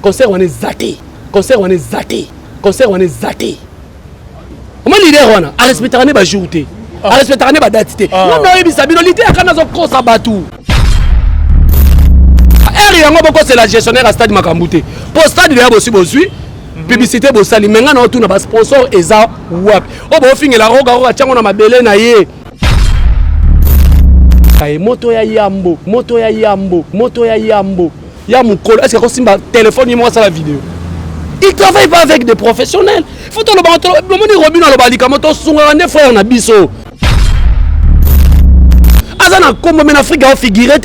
concert on est zaté. Concert on est zaté. Concert on est zaté. Comment leader on a respecter les jours té. A respecter les date. Non non il sabino leader kana zo kosa batu. Yango boko c'est la gestionnaire à stade Makambouté. Pour stade de aussi bozui publicité bosali menga na otuna ba sponsor eza wap. O bo fingela roga roga chango na mabele na ye. Ay moto ya yambo, moto ya yambo, moto ya yambo. Ya mukolo, est-ce que simba téléphone ni moi ça la vidéo. Il travaille pas avec des professionnels. Faut to le banto, le moni robino le balika moto sunga ne frère na biso. Azana kombo men Afrique a figuré.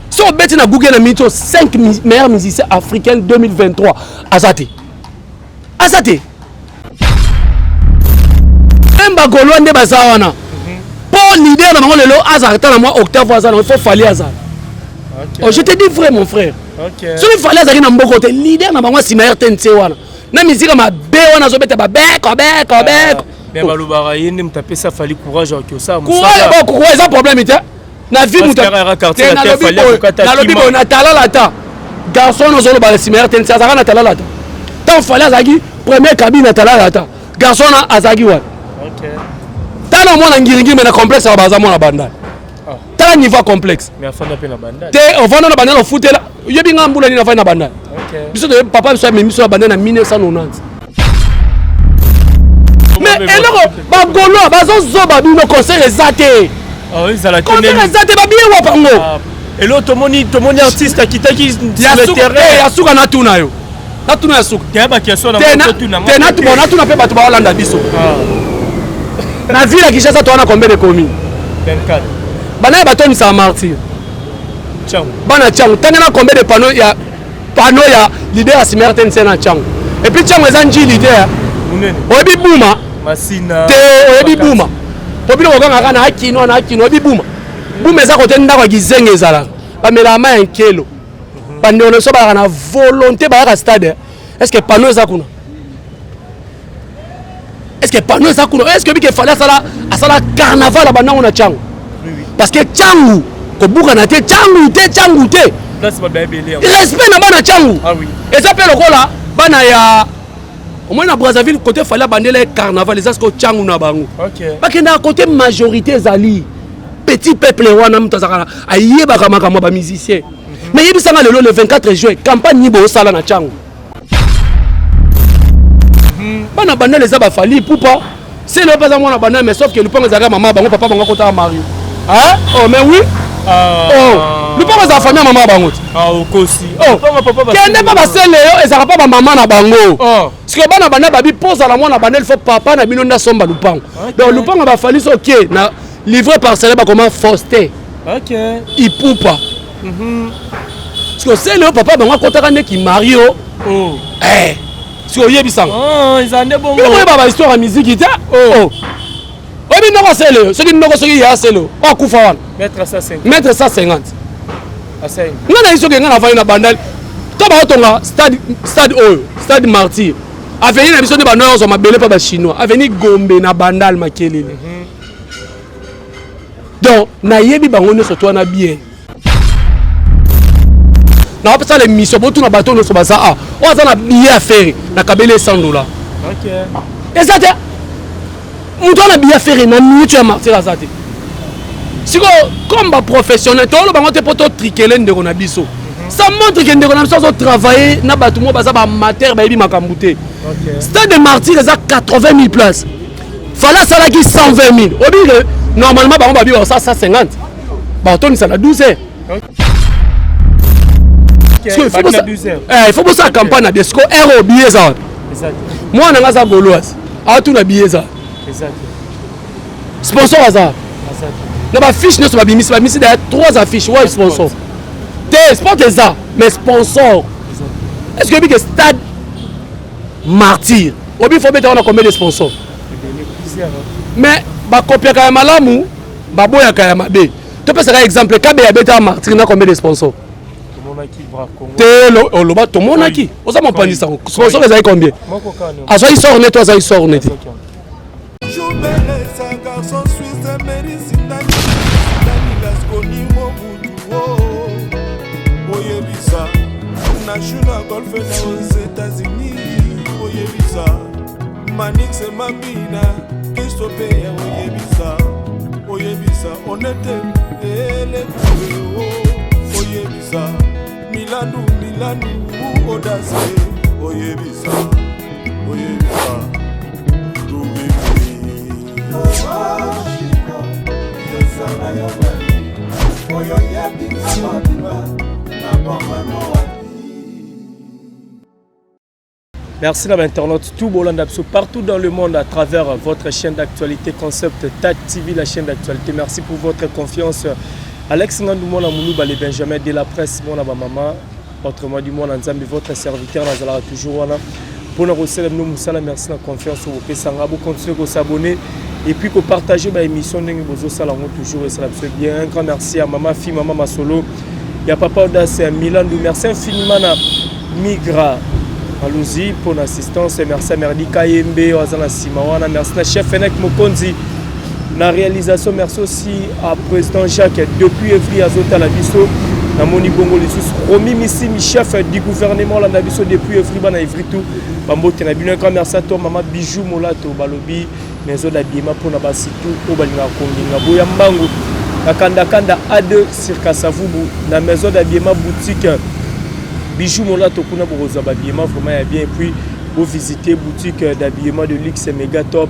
Si on bête na Google na 5 meilleurs musiciens africains 2023 Azate. Azate. Emba Golo ande bazawana. Pour leader na bango lelo Azata na moi octave Azana, il faut fallait Azana. OK. Oh, je te dis vrai mon frère. OK. Si il fallait Azana na mboko te leader na bango si meilleur tense wana. Na musique ma be wana zo bête ba beko. Mais balobara yende mtape ça fallait courage que ça. Courage, ça problème était. Na vie muta na lobi bona talala ta garçon no zolo ba simer ten sa na talala ta tant fallait azagi premier cabine na talala ta garçon na azagi wa OK tala mona ngiringi mais na complexe ba baza mona banda tala niveau complexe mais afanda pe na banda te ovanda na banda na futela yebi ngambula ni na fa na banda OK biso de papa biso mais biso na banda na 1990 mais eloko ba golo bazo zoba bino conseil ezate. Ah oui, ça la connaît. Comment ça te va bien ou pas? Et l'autre, ton artiste qui t'a qui sur le terrain. Yasuka na tuna yo. Na tuna yasuka. Keba qui so na tuna. Tena tu bona tuna pe batu ba Hollande biso. Na ville qui cherche toi na combien de communes? 24. Bana bato ni sa martyr. Tiens. Bana tiens, tanga na combien de panneaux ya leader à Simerten na tiens. Et puis tiens les anji leader. Munene. Obi bouma. Masina. Te obi bouma. Popilo kokanga na hakino na hakino bibuma buma eza kote ndako gizenge ezala bamela ma un kilo bande on so ba na volonté ba ka stade est-ce que panneau eza kuna est-ce que panneau eza kuna est-ce que bike fallait asala carnaval bana on a changu parce que changu ko buka na te changu te place ba belé respect na bana changu ah oui eza pe lokola bana ya au moins na Brazzaville côté fallait bandele carnaval les asko changu na bango OK parce que na côté majorité zali petit peuple wana mutazakala ayeba kama ba musicien mais yebisanga le 24 juin campagne ni bo sala na changu bana bandele za ba fali poupa c'est le pas mwana bana mais sauf que le panga zaka maman bango papa bango kota Mario hein oh mais oui le panga za famille maman bango okosi papa kende pas basele yo ezaka pas ba maman na bango parce que bana bana babi pose la mwana bana il faut papa na bino na somba lupango donc lupango ba fali so OK na livré par cela ba comment Faustin OK il poupa parce que c'est le papa bango kota ne ki Mario si o yebisanga ils en est bon il ba histoire à musique ita obi noko sele soki noko soki ya sele o kufa wana mettre 150 asai ngana iso ke ngana fa ina bandal to ba otonga stade Martyr avenir na biso ne ba noyo so mabele pa ba chinois avenir Gombe na bandal makelele donc na yebi bango ne so to na bien na pas ça les missions botu na bateau no so ba ça o za na billet à faire na kabele $100 OK et ça muto na billet à faire na minute ya Martyr azate siko comme ba professionnel to lo bango te poto trikele ndeko na biso ça montre que ndeko na biso so travailler na batu mo baza ba amateur ba yebi makambute stade de Martyr eza 80 000 places fallait ça là qui 120 000 obi normalement bango ba bi ça 150 ba toni ça na 12 heures il faut que ça campagne de sco euro billet ça moi na ngaza goloise a tout na billet ça sponsor ça na ba fiche ne so ba bimisi derrière 3 affiches ouais sponsor te sport ça mais sponsor est-ce que que stade Martyr obi faut mettre on a combien de sponsors mais ba copier ka malamu ba boya ka mabe to pesa ka exemple ka be ya beta Martyr na combien de sponsors te lo ba to monaki oza mon pandisa sponsor ezali combien aso il sort net toi il sort net Nashuna golf aux États-Unis. Oyebisa. Manix et Mabina. Christophe Oyebisa. Oyebisa. On était les Oyebisa. Milano, Audace. Oyebisa. Oyebisa. Merci à l'internaute tout Bolanda partout dans le monde à travers votre chaîne d'actualité Concept TAC TV, la chaîne d'actualité. Merci pour votre confiance. Alex Ngandoumola Moulouba, les Benjamin de la presse, mon maman, autrement du monde, Nzambi, votre serviteur, Nazala toujours là. Pour nous recevoir, nous Moussala, merci de la confiance au Pessanga. Vous continuez à s'abonner et puis que partager l'émission toujours et ça fait bien. Un grand merci à maman, fille, maman Masolo. Il y a Papa Audace à Milan. Merci infiniment à Migra. Allons-y pour l'assistance. Merci à Merdi Kayembe, Ozana Simawana. Merci à chef Enek Mokonzi. La réalisation, merci aussi à président Jacques depuis Evry Azota la Bisso. Na moni bongo les sous Romi Missi chef du gouvernement la Nabiso depuis Evry bana Evry tout. Bambote na bino ka merci à toi maman Bijou Molato Balobi maison d'habillement pour na basitu au balinga konginga boya mbangu. Kanda A2 sur Kasavubu na maison d'habillement boutique Bijou Molato kuna boroza d'habillement vraiment bien et puis vous visitez boutique d'habillement de luxe méga top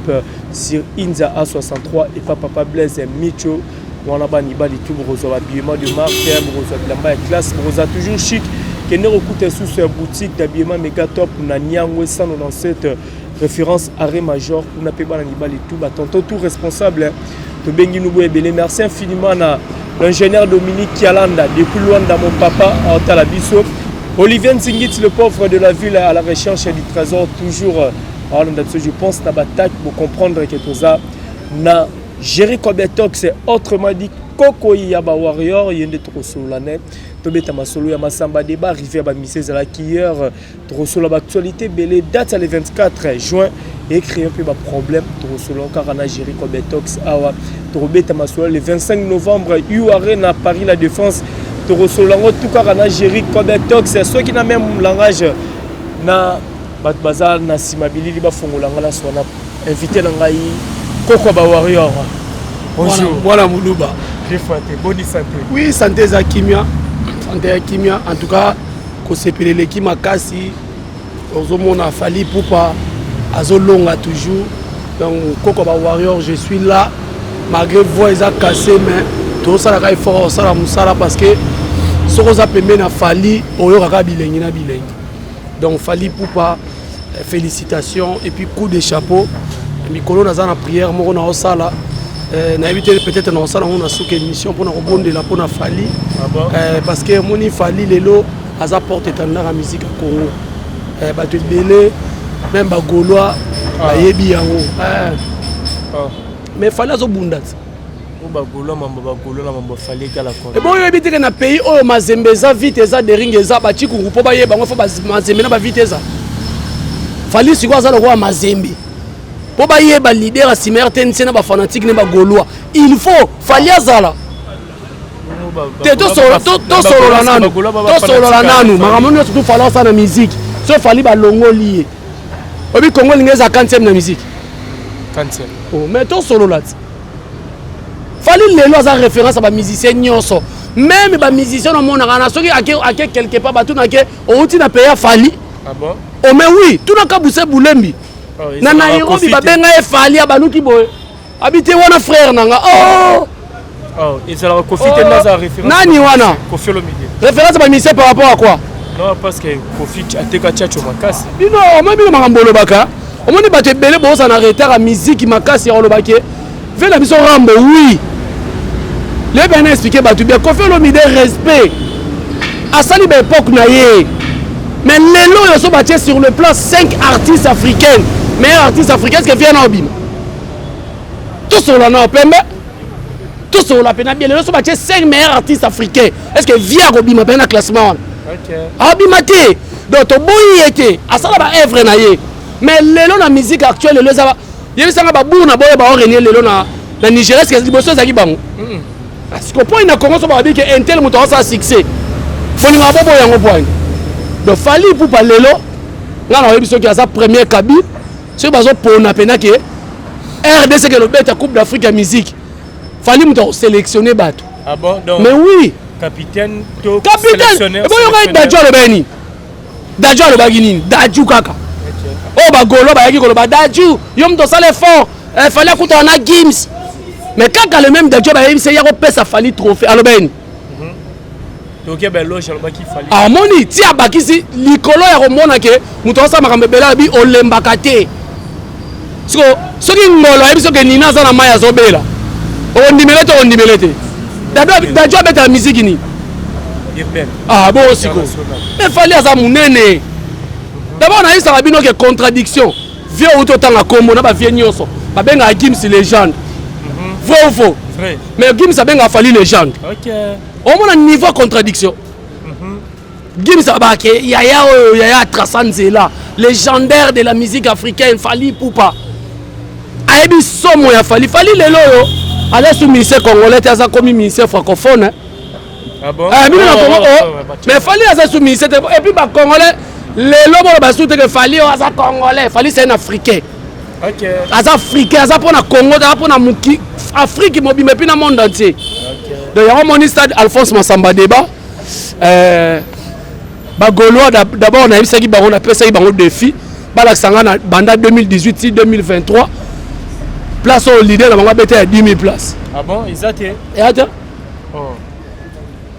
sur Inza A63 et Papa Blaise Micho. On a banibali tout boroza d'habillement de marque, boroza de la classe, boroza toujours chic. Qui ne recoute sous cette boutique d'habillement méga top na Niangwe 197 référence arrêt major pour na peba banibali tout tonton tout responsable de Bengi Noubou Ebele. Merci infiniment à l'ingénieur Dominique Kialanda depuis loin dans mon papa à Otalabiso. Olivier Nzingit, le pauvre de la ville à la recherche du trésor, toujours je pense à Batak pour comprendre que tout ça na Jericho Betox, autrement dit Koko Yaba Warrior, il y a des trop solo la net, Tobeta Masolo Yamasamba débat arrivé à Bamisé Zalaki hier, trop solo l'actualité, belé date le 24 juin et créer un peu de problème, trop solo car on a Jericho Betox, Awa, Tobeta Masolo le 25 novembre, UARN à Paris la Défense. Torosolango tout cas on a géré comme tox ceux qui n'a même langage na bazar na simabili liba fongolanga la sona invité na ngai Koko ba warrior. Bonjour. Voilà Moulouba. J'ai fêté bonne santé. Oui, santé za kimia. Santé ya kimia en tout cas ko sepelele ki makasi ozomona fali poupa azolonga toujours. Donc Koko ba warrior je suis là malgré voix eza cassé mais tout ça la effort ça la musala parce que ce qu'on a permis na fali oyo kaka bilengi na bilengi. Donc fali poupa félicitations et puis coup de chapeau. Mikolo naza na prière moko na osala na éviter peut-être na osala on a souke émission pour na rebondela pour na fali parce que moni fali lelo aza porte étendard à musique à Congo bato belé même ba gaulois ba yebi yango mais fali azo bundat et bon il y a un pays où mazembe eza vite eza dering eza bati kungu po ba yeba ngo fo mazembe na ba vite eza fali siko aza lokwa mazembe po ba yeba leader a simerte nsena ba fanatique ne ba gaulois il faut fali azala te to solo la nanu makamoni surtout fali ça na musique so fali ba longoli obi Congo lingeza 40e na musique 40e oh mais to solo là fali lelo aza référence à ba musicien nyonso même ba musicien on a na soki ake quelque part ba tout na ke outi na payer fali ah bon oh mais oui tout na ka buse bulembi na Nairobi ba benga e fali abanuki boy habité wana frère nanga oh et ça la Kofi tena za référence nani wana Kofi Olomide référence ba musicien par rapport à quoi non parce que Kofi ateka chacho makasi bino même makambolo baka omoni ba te belé bo ça na retard à musique makasi ya olobake ve na biso rambo oui. Les bien expliqué batu bien Kofi Olomide respect à sali ba époque na yé mais lelo yo so batie sur le plan 5 artistes africains meilleurs artistes africains qui viennent en bim tout sur la na pembe tout sur la pena bien lelo so batie 5 meilleurs artistes africains est-ce que via go bim ben classement OK abimate donc to boyi été à sala ba œuvre na yé mais lelo na musique actuelle lelo ça yebisanga ba buna boye ba orenier lelo na Nigeria est-ce que liboso za ki bango parce que point na Congo so ba bi que intel moto sa succès bolinga bobo yango point donc Fally Ipupa lelo ngana oyebi soki aza première cabine soki bazopona pena ke RDC ke lobeta Coupe d'Afrique ya musique Fally muto sélectionner bato. Ah bon, donc mais oui capitaine sélectionneur Dadju alobani Dadju alobaki nini Dadju kaka oh bagolo bayaki koloba Dadju yo muto sala effort Fally akuta na Gims mais kaka le même Dadju bayebi se yako pesa Fally trophée alobani donc ben loge alobaki Fally ah moni ti abakisi likolo ya komona ke muto sa makambe bela bi olembaka te soki ngolo ayebi soki nina aza na mai azobela ondimele te Dadju abeta la musique ni ah bon osiko mais Fally aza munene d'abord na yisa bino ke contradiction vieux auto tanga kombo na ba vieux nyonso babenga Gims légende faux mais Gims abenga Fally légende OK au moins niveau contradiction Gims abake yaya Trasanzela légendaire de la musique africaine Fally Ipupa ayebi somo ya Fally lelo yo allez sous ministère congolais aza comme ministère francophone ah bon mais Fally aza sous ministère et puis ba congolais lelo bo ba sous que Fally aza congolais Fally c'est un africain OK aza africain aza pona Congo aza pona muki Afrique mobile mais puis dans monde entier donc ya moni stade Alphonse Massamba Débat ba Gaulois d'abord na yebisaki bango na pesa bango défi bala sanga na banda 2018 2023 place au leader na bango bete à 10 000 places. Ah bon, exacté. Et attends. Oh.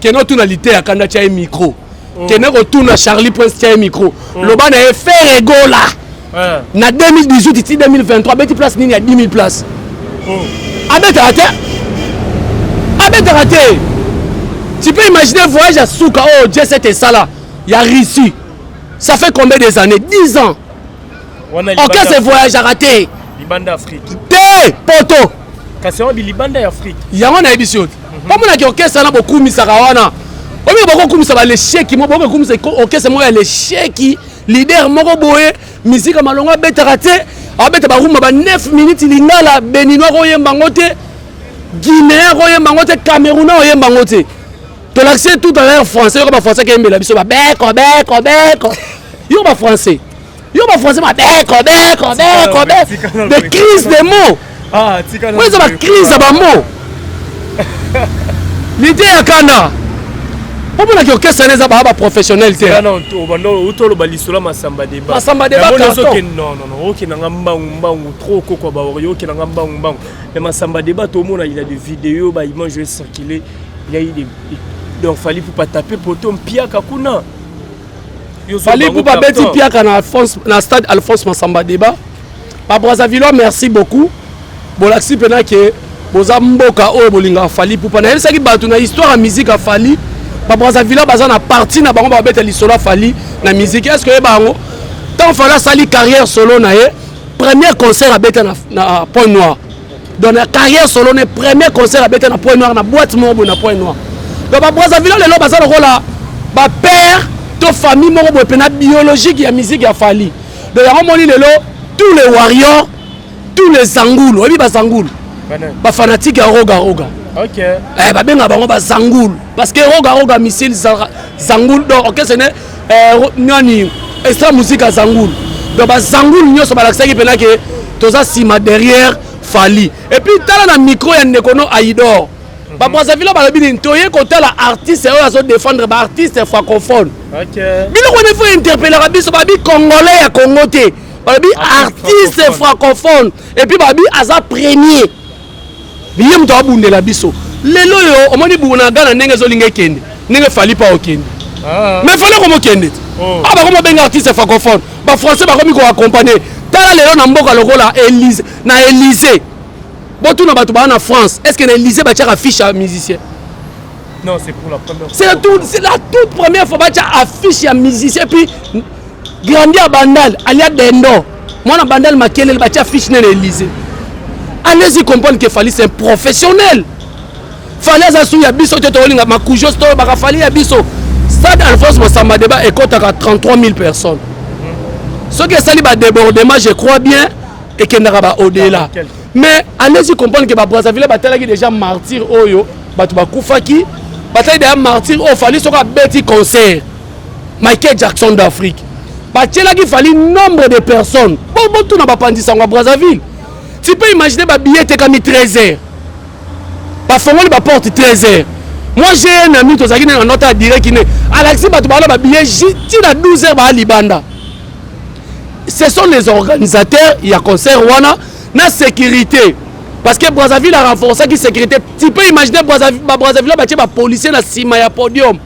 Keno tunalité à Kanda tia micro. Keno retourne Charlie Prince tia micro. Loba na fait rigola. Na 2018 2023 beti place nini à 10 000 places. Abete raté. Tu peux imaginer un voyage à Souka oh Dieu c'était ça là. Il y a Russie. Ça fait combien des années? 10 ans. Ok, ce voyage a raté. Libanda Afrique. Té, poto. Kasero bi Libanda Afrique. Yango na ebiso. Comme on a dit ok ça na beaucoup misaka wana. Omi beaucoup comme ça les chèques mo beaucoup comme ça ok c'est moi les chèques leader moko boye musique malonga beta raté. Abeta ba rumba ba 9 minutes lingala Beninois koyemba ngote. Guinéen koyemba ngote Camerounais koyemba ngote. To l'accès tout à l'heure français comme français qui aime la biso ba beko. Yo ba français. Yo ba français ba beko. De crise de mots. Ah, tika na. Oui, ça va crise ba mots. L'idée ya kana. Pourquoi na que ça n'est pas professionnel te. Non, bando utolo ba lisola Massamba Débat. Massamba Débat carton. Non, OK na mbangu trop kokwa ba OK na mbangu. Mais Massamba Débat tout le monde il a des vidéos ba images circuler. Il y a eu des donc Fally Ipupa taper poto mpia kakuna. Fally Ipupa beti piaka na Alphonse na stade Alphonse Massamba Débat. Pa Brazzaville merci beaucoup. Bolaxi pena ke boza mboka o bolinga Fally Ipupa na yebisaki bato na histoire ya musique ya Fally. Pa Brazzaville baza na partie na bango ba beta lisolo Fally na musique. Est-ce que bango tant Fally sali carrière solo na ye premier concert à beta na Point Noir. Donc la carrière solo ne premier concert à beta na Point Noir na boîte moko na Point Noir. Donc ba Brazzaville lelo baza lokola ba père to famille moko boye pena biologique ya musique ya Fally. Donc ya moni lelo tous les warriors tous les zangoul obi ba zangoul ba fanatique ya roga. OK. Ba benga bango ba zangoul parce que roga missile zangoul donc OK ce n'est nani extra musique à zangoul. Donc ba zangoul nyoso ba laksaki pena ke toza sima derrière Fally. Et puis tala na micro ya Nekono Aïdor. Ba Brazzaville ba lobi ntoye kota la artiste oyo azo défendre ba artiste francophone. OK. Bino ko ne faut interpeller ba biso ba bi congolais ya Congo te. Ba bi artiste francophone et puis ba bi aza premier. Biye mto abunde la biso. Lelo yo omoni buna gana ndenge zo linge kende. Ndenge Fally pa okende. Mais Fally ko mo kende. Ah ba ko mo benga artiste francophone. Ba français ba ko mi ko accompagner. Tala lelo na mboka lokola Élysée na Élysée. Botou na bato ba na France. Est-ce que na Élysée ba tia affiche à musicien? Non, c'est pour la première fois. C'est la toute première fois ba tia affiche à musicien puis Grandia Bandal alia Dendo. Moi na Bandal Makele ba tia affiche na Élysée. Allez-y comprendre que Fally c'est un professionnel. Fally azasu ya biso te tolinga makujo sto ba Fally ya biso. Stade Alphonse Massamba Débat ekotaka 33 000 personnes. Ce qui est sali ba débordement je crois bien et qu'il n'aura pas au-delà. Mais allez-y comprendre que Brazzaville batalaki déjà martyr oyo batu bakufaki bataille déjà martyr au Fally soka beti concert. Michael Jackson d'Afrique. Batielaki fallait nombre de personnes. Bon, tout n'a pas pandis à Brazzaville. Tu peux imaginer ma billet comme 13h. Pas formellement ma porte 13h. Moi j'ai un ami qui a un autre direct qui est Alexis Batouba ma billet j'ai à 12h à Libanda. Ce sont les organisateurs, il y a concert Wana, la sécurité. Parce que Brazzaville a renforcé la sécurité. Tu peux imaginer Brazzaville a policier dans le podium.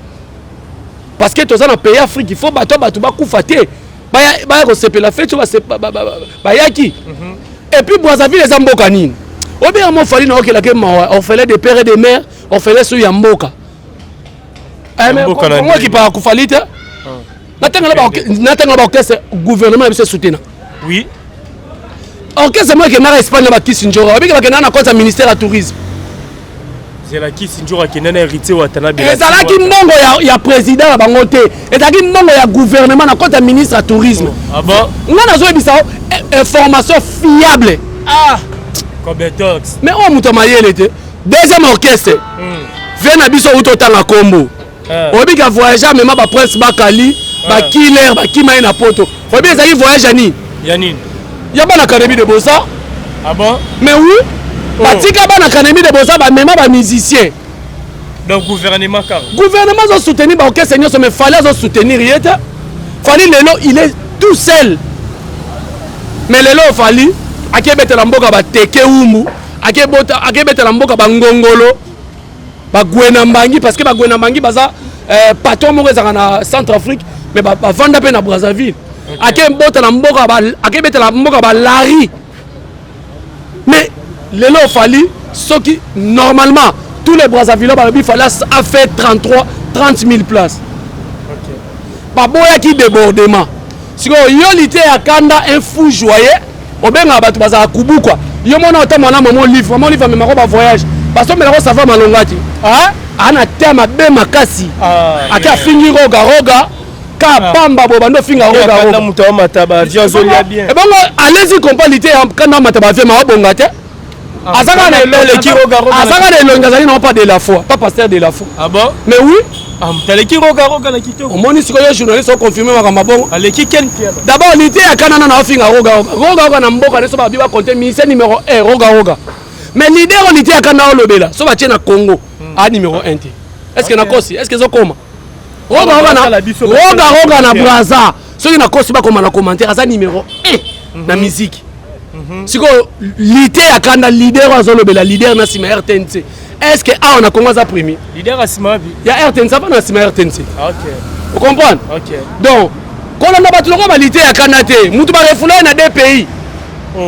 Parce que tu as un pays Afrique, il faut battre Koufaté. La fête, et puis Brazzaville les Ambokanine. Au bien, on fait des pères et des mères, on fait les sous Yamboka. Moi qui parle à Koufalite, l'orchestre gouvernement est soutenu. Oui. Orchestre moi qui est en Espagne, qui est en ministère du tourisme. C'est là qui est un héritier ou Watanabe. Et ça là qui il y a président à Bangote. Et ça qui il y a gouvernement à ministre du tourisme. Ah bon? On a besoin d'informations fiables. Ah! Compétence. Mais on m'a dit deuxième orchestre. Vient à biso autant à Combo. On dit qu'il voyage même ba Prince Bakali, ba Killer, ba Kima na poto. On dit ça il voyage ani. Yanine. Il y a pas l'académie de Bossa. Ah bon? Mais oui. Batika ba l'académie de Bossa ba même ba musicien. Donc gouvernement car. Gouvernement doit soutenir ba orchestre mais fallait soutenir Yeta. Fallait Lelo il est tout seul. Mais Lelo fallait akebete la mboka ba teke umu, akebete la mboka ba ngongolo. Ba gwena mbangi parce que ba gwena mbangi baza patron mo ezaka na Centrafrique mais ba vanda pe na Brazzaville. Akebete la mboka ba akebete la mboka ba lari. Mais Lelo fallait ce qui normalement tous les Brazzavillois il fallait faire 30 000 places. OK. Ba boya qui débordement. Si yo lité akanda un fou joyeux, au bien abatu baza kubu quoi. Yo mona autant mon livre mais ma voyage. Parce que me ça va malongati. Ah, ana tema be makasi. Aka fingi roga ka pamba bobando finga roga. Na muto mataba avion zolia bien. Et bon allez-y compagnie quand mataba avion ma bongate. Azanga na le kiroga azanga na longa zali non pas de la foi, pas pasteur de la foi. Ah bon? Mais oui. Taleki roga na kitoko. Omoni sikoyo journaliste ont confirmé ma bongo. Aleki ken Pierre. D'abord l'ité à Kanana na finga roga na mboka neso ba biba compter ministère numéro 1 roga. Mais l'idée on l'ité à Kanana lobela, so ba tient na Congo à numéro 1. Est-ce que na kosi? Est-ce que zo koma? Roga na Brazza. Ceux qui na kosi ba koma na commentaire ça numéro 1 na musique. Siko l'ité à Kanana leader à zolobela leader na sima RTNC. Est-ce que on a commencé à premier? Leader à sima bi. Il y a RTNC pas na sima RTNC. OK. Vous comprenez? OK. Donc quand on a battu le qualité à Kanate, mutu ba refoulé na deux pays.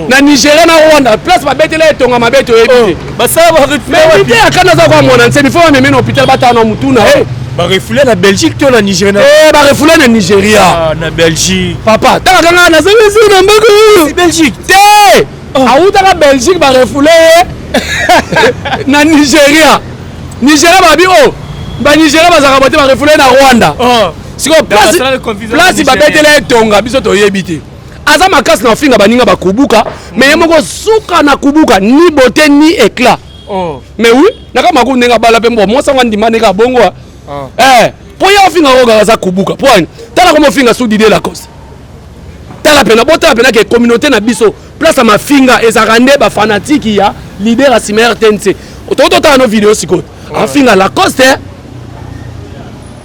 Na Nigeria na Rwanda, place ba betela etonga mabeto ebité. Ba ça va refoulé à Kanada kwa mona, c'est il faut même un hôpital bata na mutuna eh. Ba refoulé na Belgique to na Nigeria. Eh ba refoulé na Nigeria. Ah na Belgique. Papa, ta kanga na zebisi na mboko. C'est Belgique. Té. Auta na Belgique ba refoulé na Nigeria. Nigeria ba bi oh. Ba Nigeria ba zaka bote ba refoulé na Rwanda. Siko place ba betela etonga biso to yebité. Aza makasi na finga baninga bakubuka mais yemoko suka na kubuka ni beauté ni éclat. Mais oui, naka maku ndenga bala pe mbo mo sanga ndima neka bongo. Po ya finga roga za kubuka. Point. Tala comme finga sous d'idée la cause. Tala pena bota pena que communauté na biso place à ma finga ezarande ba fanatique ya leader à Simer TNC. Ototo ta no vidéo siko. En finga la cause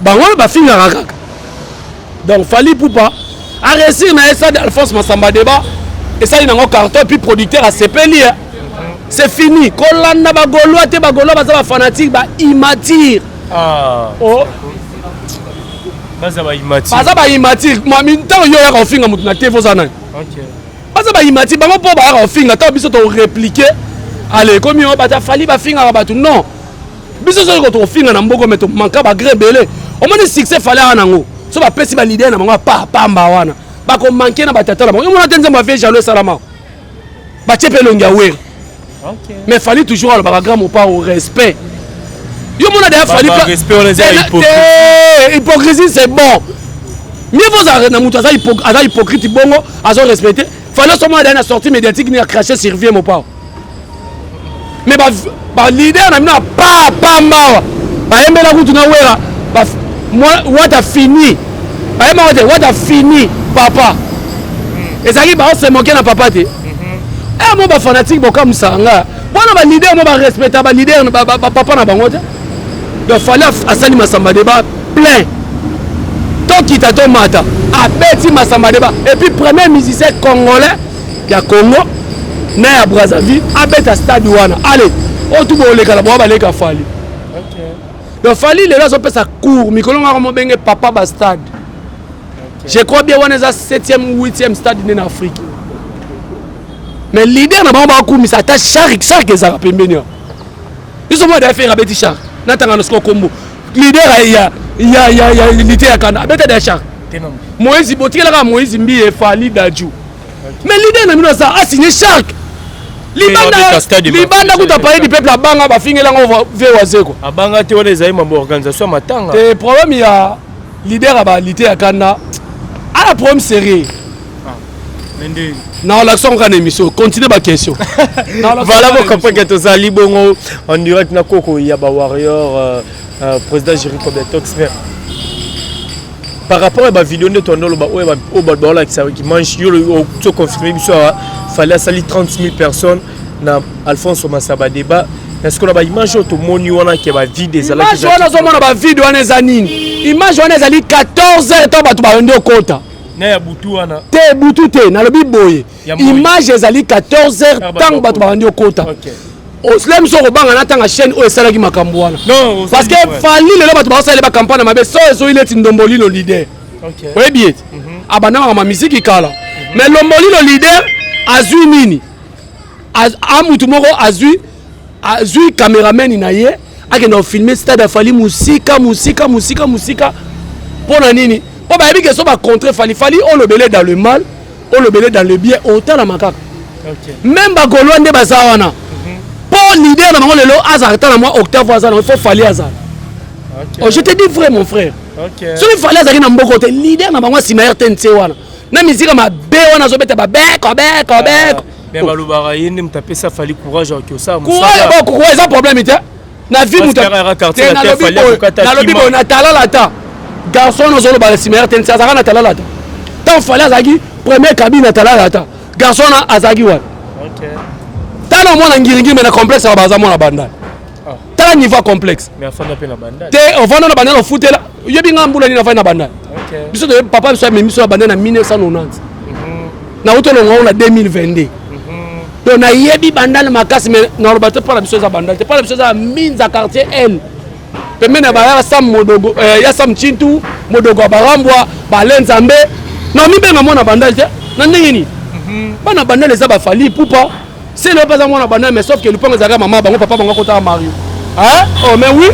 bango ba finga raka. Donc fallait poupa a réussir na ça d'Alphonse Massamba débat et ça il a un carton puis producteur à CPLI. C'est fini. Kolanda bagolo te bagolo ba fanatique ba immature. Oh. Baza ba immature. Baza ba immature. Moi minta yo ya kofinga mutu na TV za nani. OK. Baza ba immature bango po ba kofinga ta biso to répliquer. Allez comme yo ba ta fali ba finga ba tout non. Biso so ko to finga na mboko meto manka ba grébelé. Au moins succès fallait anango. So ba pesi ba leader na bango pa pamba wana ba ko manquer na batata la bango mona tenza ma vie jalo salama ba tchepe longia wer. OK. Mais fallait toujours le bagram au pas au respect. Yo mona d'ailleurs fallait pas respect on les hypocrisie c'est bon. Mieux vaut arrêter na mutu aza hypocrite bongo azo respecter. Fallait seulement dans la sortie médiatique ni a cracher sur vie mon pas. Mais ba leader na mina pa pamba ba embela kutu na wera. Moi, what a fini. What a fini papa. Et ça qui va se moquer na papa te. Eh moi ba fanatique boka musanga. Bona ba leader moi ba respecter ba leader papa na bango te. Donc fallait asali masamba débat plein. Tant qu'il t'a ton mata. A beti masamba débat et puis premier musicien congolais ya Congo na ya Brazzaville a beta stade wana. Allez, on tout bolé kala bo ba leka fali. OK. Donc fali les là on peut ça court mikolo ngaro benge papa ba stade. Je crois bien qu'on est à 7e ou 8e stade en Afrique. Mais leader n'a pas beaucoup mis ça ta chaque ezara pembeni. Ils sont moi faire abeti char. Natanga no sko kombo. Leader il y a leader ya kana abeti da char. Moïse Botikela ka Moïse Mbi e Fali Dadju. Mais leader na mino ça a signé chaque. Libanda kuta parler du peuple abanga ba fingela ngo vewazeko. Abanga te wona ezai mambo organisation matanga. Le problème il y a leader aba leader ya kana. Ah, problème sérieux. Non, l'action de l'émission. Continuez ma question. Voilà, vous comprenez que tu as libongo en direct na Koko Yaba Warrior, président Jerry Kobetox. Par rapport à la vidéo de ton au qui mange, tu confirmé qu'il fallait salir 30 000 personnes dans Alphonse Massaba débat. Est-ce qu'on a une image au moni qui va vide des alaks? Image on a vide on est anine. Image on est ali 14 heures temps batu ba ndo kota. Na ya butu wana. Te butu te na lobi boye. Image ezali 14 heures temps batu ba ndo kota. OK. O slam so ko banga na tanga chaîne o esala ki makambo wana. Non, parce que fali le batu ba sala ba campagne mabe so il est ndomboli le leader. OK. Oui bien. Abana ma musique kala. Mais lomboli le leader azui nini? Amutu moko azui caméraman inaye akenda filmer stade afali musika pona nini po ba yebike so ba contre fali on le belé dans le mal on le belé dans le bien autant la makaka. OK. Même ba golwa nde baza wana po leader na bango lelo azarta na moi octave azana il faut fali azana. OK. Oh je te dis vrai mon frère. OK. So il fallait azaki na mboko te leader na bango sima RTNC wana na musique ma be wana zo beta ba beko. Mais balobara yende mtape ça fallait courage que ça. Courage ça problème était. Na vie muta. Na lobi bo na talala ta. Garçon no zolo ba simer ten ça na talala ta. Tant fallait azaki premier cabine na talala ta. Garçon na azaki wa. OK. Tana mona ngiringi mais na complexe ba baza mona banda. Tana niveau complexe. Mais afana pe na banda. Te on va na banda no footela. Yebi ngambula ni na fa na banda. OK. Biso de papa biso mais biso na banda na 1990. Na utolo ngona 2022. Donc na yebi bandal makasi mais na robato pas la biso za bandal te pas la biso za minza quartier L pembe na ba sam modogo ya sam chintu modogo barambwa ba lenzambe na mi benga mona bandal te na ndenge ni bana bandal za ba fali pupa c'est le pas mona bandal mais sauf que le ponga za maman bango papa bango kota Mario hein oh mais oui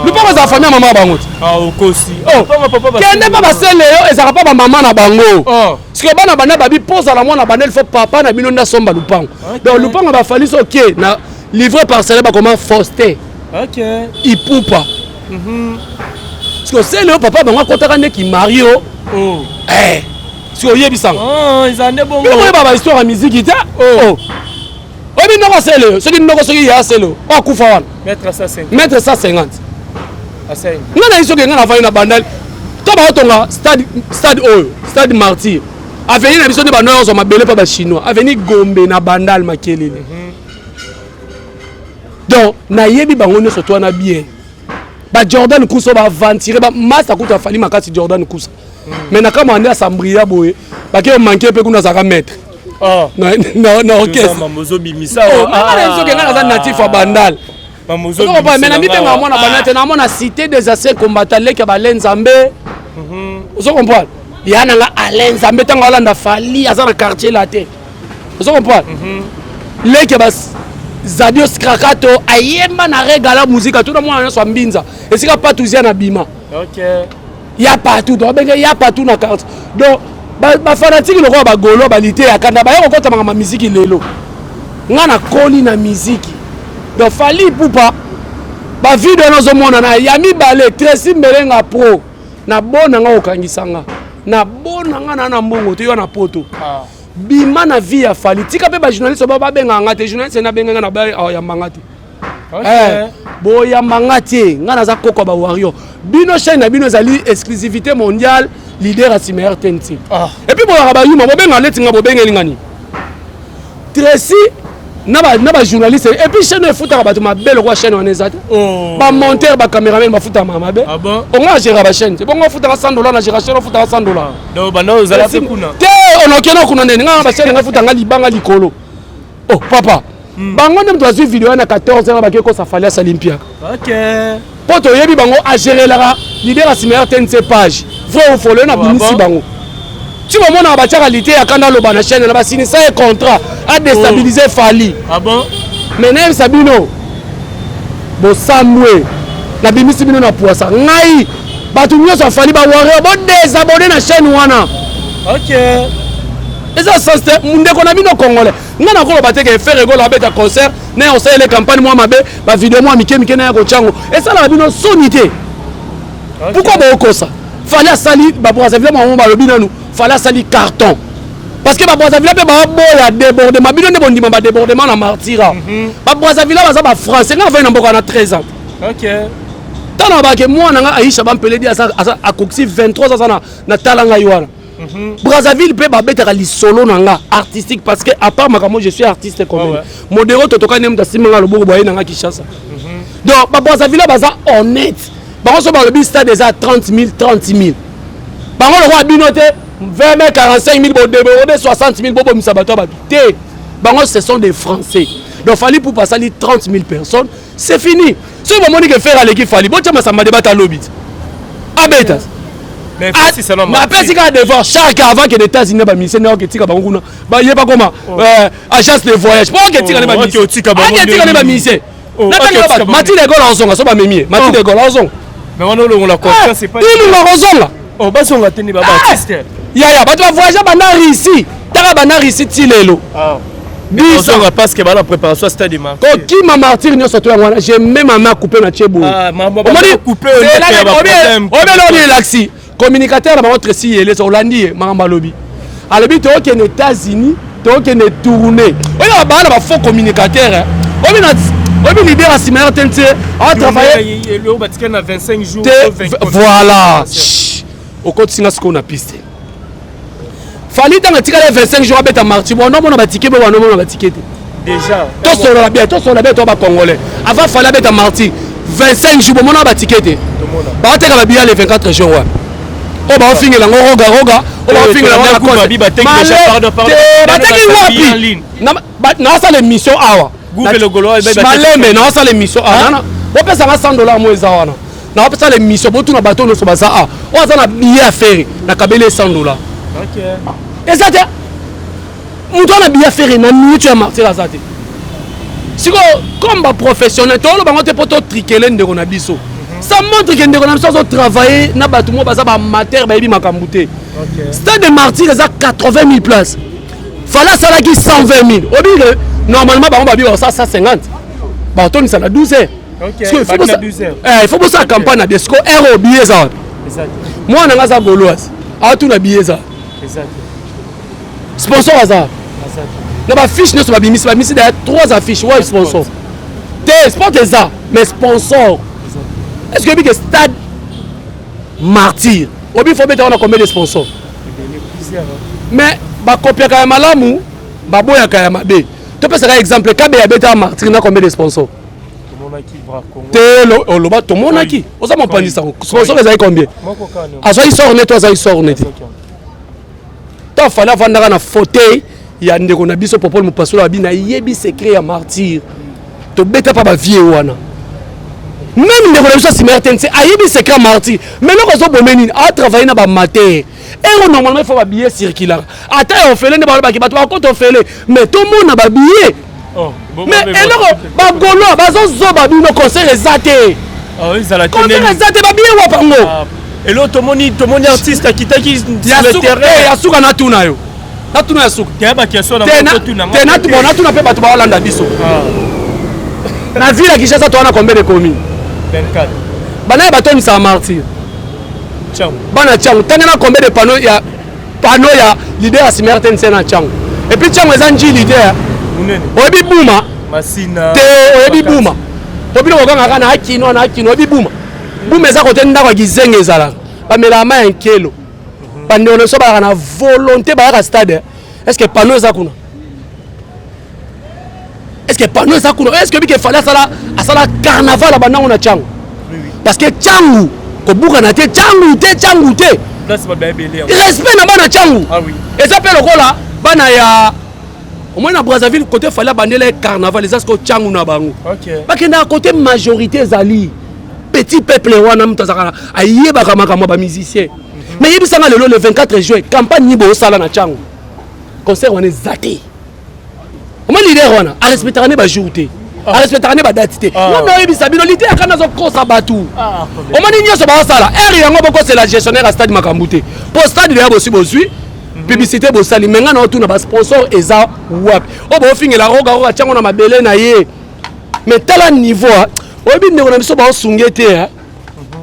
le ponga za famille maman bango okosi papa kende pas ba sele yo ezaka pas ba maman na bango parce que bana bana babi pose à la mona bandel faut papa na bino na somba lupango. Donc lupango ba fali so OK na livré par cela ba comment Foster. OK. Il poupa. Parce que c'est le papa bango kotaka ne ki Mario. Eh. Si o yebi sang. Ils en est bon. Mais ba histoire à musique ita. Obi noko sele, ce qui noko so ya sele. O kufa wana. Mettre ça 50. Mettre ça 50. À 5. Ngana iso ke ngana fa na bandal. To ba otonga stade Martyr. Avenir na biso de banoyo zo mabele pa ba chinois. Avenir Gombe na bandal makelele. Donc na yebi bango ne soto na bien. Ba Jordan Kuso ba aventurer ba masa kuta fali makati Jordan Kuso. Mais na kama ande asambria boye. Ba ke manquer pe kuna zaka mettre. Non OK. Mamozo bimisa. Na zo ke ngana za natif wa bandal. Mamozo bimisa. Mais na mi pe ngamo na bandal te na mona cité des anciens combattants leka ba lenzambe. Vous comprenez? Il y a un Alain Zambé tant Hollande a fallu à un quartier la tête. Vous comprenez? Les qui bas Zadio Skrakato ayemba na regala musique tout le monde soit mbinza. Et c'est pas tout na bima. OK. Il y a partout, il y a partout na carte. Donc ba fanatique le roi ba golo ba lité ya kanda ba yo ko tama musique lelo. Ngana koli na musique. Donc fali poupa ba vidéo na zo mona na yami balé Tracy Melenga pro na bona nga okangisanga. Na bona nga na mbongo to yo na poto bima na vie ya fali tika pe ba journaliste ba benga nga te journaliste na benga na ba ya mangati boya mangati ngana za koko ba wario bino chaîne na bino zali exclusivité mondiale leader à Simer TNT et puis boya ba yuma bobenga letinga bobenga lingani Tracy na ba journaliste et puis chaîne futa ba ma belle roi chaîne on ezate ba monteur ba caméraman ba futa ma mabe on a géré ba chaîne c'est bon on futa $100 na géré chaîne on futa $100 donc ba no zala pe kuna te on okena kuna nene nga ba chaîne nga futa nga libanga likolo oh papa bango même tu as vu vidéo na 14h ba ko ça fallait à Olympia OK poto yebi bango a gérer la leader à Simer TNT page vrai ou faux na binisi bango tu vas mona ba qualité ya kanda lo bana chaîne na ba signer ça contrat a déstabiliser Fali mais même Sabino bo Samwe na binisi bino na poisa ngai batu nyoso Fali ba warrior bo désabonner na chaîne wana OK et ça c'est munde ko na bino congolais ngana ko bateke faire rigolo abeta concert na on sait les campagnes moi mabe ba vidéo moi mike na ko chango et ça la bino sonité pourquoi ba okosa fallait sali ba Brazzaville mo ba lobi nanu fallait sali carton parce que ba Brazzaville pe ba boya débordement bino ne bondima ba débordement na martira ba Brazzaville ba za ba français na 20 na mboko na 13 ans OK tana ba ke moi na Aisha ba mpeledi asa akoksi 23 ans na talanga yiwana Brazzaville peut battre les solo nanga artistique parce que à part moi je suis artiste quand même modéro totoka nem da simanga lo bobo boye nanga Kinshasa donc ba Brazzaville baza honnête ba on so ba le stade déjà 30 000 ba on le roi binoté 20 000 45 000 bo débordé 60 000 bobo misabato ba té ba on ce sont des français donc fallait pour passer les 30 000 personnes c'est fini si vous monique faire à l'équipe fallait bon tiens ça m'a débattu à lobby abeta mais si c'est normal. Mais après, c'est quand devant chaque avant que les États-Unis ba mission na que tika banguna ba yeba comment agence de voyage pour que tika ba mission tika ba mission na Mati de Gaulle ozonga so ba memie Mati de Gaulle ozonga mais on la confiance c'est pas il nous ozonga oh ba songa teni ba artiste ya ba tu voyager bana ici taka bana ici tilelo bizonga parce que ba la préparation stade de marque ko qui ma martyr nyo soto ngwana j'ai même ma couper na chebo maman couper on est laxi communicateur na votre si les Hollandais mamba lobby alobi to ke aux États-Unis to ke ne tourner on a ba faux communicateur on est leader à Simer TNT a travaillé le Vatican a 25 jours voilà au côté singa ce qu'on a pisté fallait dans le 25 jours à marti bon non on a ticket bon non on a ticket déjà tout sur la bien toi ba congolais avant fallait à marti 25 jours bon on a ticket ba te ka bien les 24 jours oh ba finir la roga oh ba finir la cause ba tek déjà pardon na ça l'émission awa Google le golo malembe na ça l'émission ana on peut ça $100 moi za wana na on peut ça l'émission bo tout na bateau no so baza a on za na billet à faire na kabele $100 OK et ça muto na billet à faire na minute ya martir ça te siko comme ba professionnel to lo bango te poto trikele ndeko na biso ça montre que ndeko na biso so travailler na bato mo baza ba amateur ba yebi makambute stade de martyr ça 80 000 places fallait ça là qui 120 000 obile normalement ba on ba bi ça 150 ba toni ça na 12 heures OK il faut ça campagne na desco euro billet ça moi na ngaza goloise a tout na billet ça sponsor ça na ba fiche ne so ba bimisi derrière 3 affiches ouais sponsor te sport ça mais sponsor est-ce que le stade martyr obi faut mettre on a combien de sponsors mais ba copier ka malamu ba boya ka mabe to pesa ka exemple kabe ya beta martyr na combien de sponsors te lo ba to monaki oza mon pandisa sponsor ezali combien azoi sort net azoi sort net to fala vanda na fauteuil ya ndeko na biso popol mo pasolo abina yebi secret ya martyr to beta pa ba vie wana même ndeko na biso Simer TNT ayebi secret martyr mais non ko bomeni a travailler na ba mater et normalement il faut ba billet circular ata on fait ne ba ba ki ba to ko fait mais tout monde na ba billet mais eloko ba golo ba zo ba bino concert ezate oui ça la concert ezate ba billet wa pango et l'autre to moni artiste akitaki sur le terrain ya suka na tuna yo na tuna ya suka te ba question na moto tuna te na tuna pe ba to ba Hollande biso na ville ya Kinshasa to na combien de communes 24 bana batoni sa martyr Tchang bana Tchang tangana combien de panneaux ya leader à Simer TNT na Tchang et puis Tchang ezanji leader munene oyebi buma masina te oyebi buma Obino okanga na akino bibuma. Buma eza côté ndako kizenge ezala. Ba melama un kilo. Ba ndono so ba na volonté ba ka stade. Est-ce que panneau eza kuna? Est-ce que panneau eza kuna? Est-ce que bike fallait asala carnaval ba nango na changu? Parce que changu ko buka na te changu te. Place ba belé. Respect na bana changu. Ah oui. Et ça peut lokola bana ya au moins na Brazzaville côté fallait bandele carnaval les asko changu na bango. OK. Parce que na côté majorité zali petit peuple wana mutazaka ayeba kama ba musicien. Mais yebisanga le 24 juin campagne ni bo sala na changu. Concert on est zaté. Comment leader wana a respecter ne ba jour té. A respecter ne ba date té. Non yebisa bino lité akana zo kosa batu. O mani nyoso ba sala. Er yango boko c'est la gestionnaire à stade Makambouté. Pour stade de yabo si bozui publicité bo sali menga na otuna ba sponsor eza wap. O bo fingela roga chango na mabele na ye. Mais tala niveau oyebi ndeko na biso ba sungete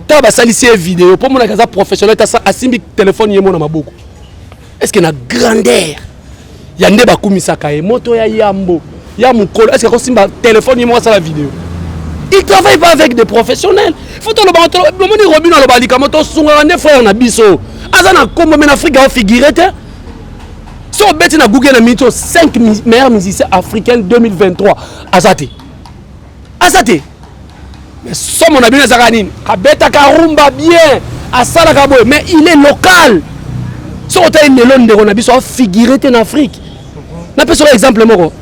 ta ba salisi vidéo pour mona kaza professionnel ta asimbi téléphone yemo na maboko. Est-ce que na grandeur ya nde ba kumisaka e moto ya yambo ya mukolo est-ce que simba téléphone yemo sa la vidéo. Il travaille pas avec des professionnels. Faut to le moni Robino lo balika moto sunga ne frère na biso. Azana kombo men Afrique a figuré te. So beti na Google na mito 5 meilleurs musiciens africains 2023 azate. Mais somme on a bien Zaganine, Kabeta Karumba bien, Asala Kabo, mais il est local. Si on a une melon de Ronabi, soit figuré en Afrique. On peut sur exemple, Moro.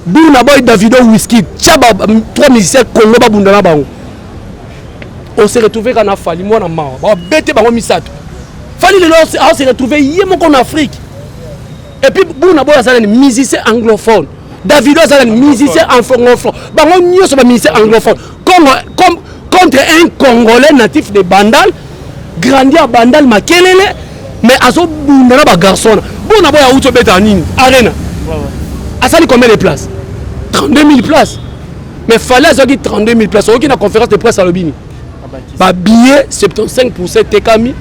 Bouna Boy Davido Whisky, Tchaba, 3 musiciens Congo Babundana Bao. On s'est retrouvé quand on a fallu, moi on a marre. On a bêté Bao Misato. Fallu le long, on s'est retrouvé hier en Afrique. Et puis Bouna Boy a un musicien anglophone. Davido a un musicien anglophone. Bango Nyo c'est un musicien anglophone. Contre un Congolais natif de Bandal, grandi à Bandal Makelele, mais à ce bout ba garçon. Bon na boya outo beta nini arena. A ça combien de places? 32 000 places. Mais fallait ça 32 000 places. Aucune conférence de presse à l'Obini. Ba billet 75% Tekami.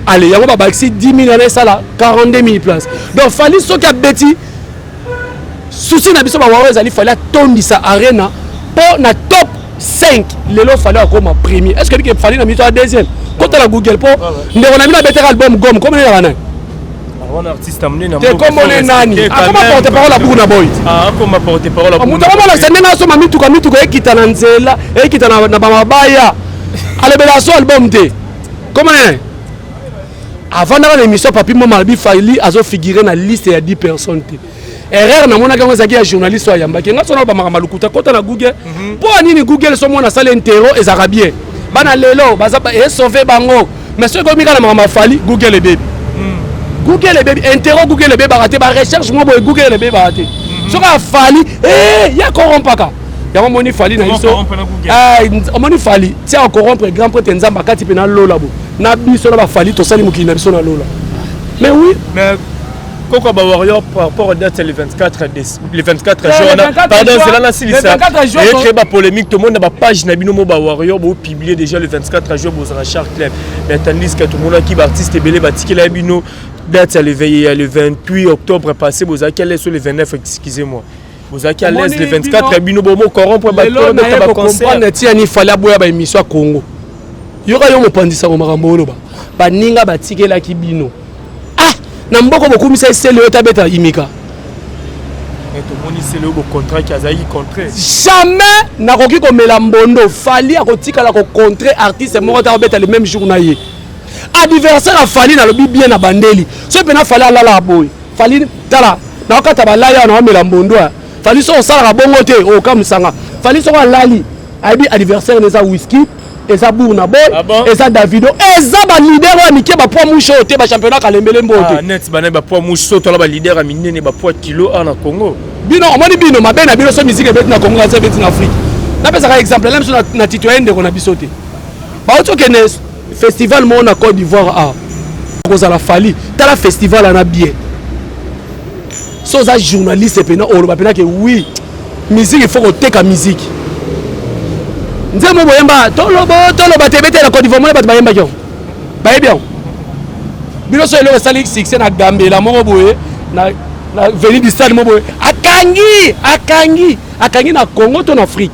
Allez, il y a ba baxi 10 000 années ça là 42 000 places. Donc fallait ce qu'a bêti. Souci na biso ba waweza ali fallait tondi sa arena pour na top 5, les lots fallait encore ma premier. Est-ce que il fallait la mise à deuxième? Quand on a Google pour, on a mis la bête album gomme comme on est là. Un artiste amené na. Comme on est nani. Comment porter parole à Bouna Boy? Comment porter parole à Bouna Boy? Comment la scène na so mami tout et qui t'a nanzela et qui t'a na bamabaya. Allez bela so album té. Comment est? Avant d'avoir l'émission papi mo malbi fallait azo figurer na liste ya 10 personnes. Erreur na mona kango zaki ya journaliste wa yamba kenga sona ba malukuta kota na Google pour nini Google so mona sala intero et arabien bana lelo baza e sauver bango mais ce ko mika na mama fali Google le baby intero Google le baby raté ba recherche mo boy Google le baby raté so ka fali ya corrompaka ya moni fali na iso moni fali tia corrompre grand prêtre nzamba kati pe na lola bo na biso na ba fali to sali mukina biso na lola mais oui mais Koko ba Warrior par rapport au date le 24 juin. Pardon, c'est là la silisa. Et créé ba polémique tout le monde na ba page na bino mo ba Warrior bo publier déjà le 24 juin bo Rachard Club. Mais tandis que tout le monde qui ba artiste belé ba tiki la bino date le 28 octobre passé bo za quel est sur le 29 excusez-moi. Bo za quel est le 24 bino bo mo corrompre ba to na ba concert. Na ti ani fala boya ba émission Congo. Yoka yo mo pandisa ko makambo lo ba ninga ba tiki la ki bino. Na mboko boku misa sele yo tabeta imika. Mais tout le monde sele yo contrat qui a zaï contrat. Jamais na koki ko melambondo fali akotika la ko contrat artiste mo ta beta le même jour na ye. Adversaire a fali na lobi bien na bandeli. So pe na fali ala la boy. Fali tala na kata balaya na melambondo. Fali so sala bongo te o kamsanga. Fali so lali. Aibi adversaire neza whisky. Eza Bouna Boy, eza Davido, eza ba leader wa mike ba poids mouche te ba championnat kalembele mbote. Ah net ba poids mouche so to la ba leader a minene ba poids kilo na Congo. Bino omoni bino mabe na bino so musique beti na Congo za beti na Afrique. Na pesa ka exemple même so na citoyen de kona bisote. Ba oto ke ne festival mo na Côte d'Ivoire a. Ko za la fali, ta la festival na bien. So za journaliste pena o ba pena ke oui, musique il faut qu'on take a musique. Nzemo boyemba toloba tebete la Côte d'Ivoire ba bayemba kyo baye bien bino so ele sali succès na Gambela mo boye na veni du stade mo boye akangi na Congo to na Afrique.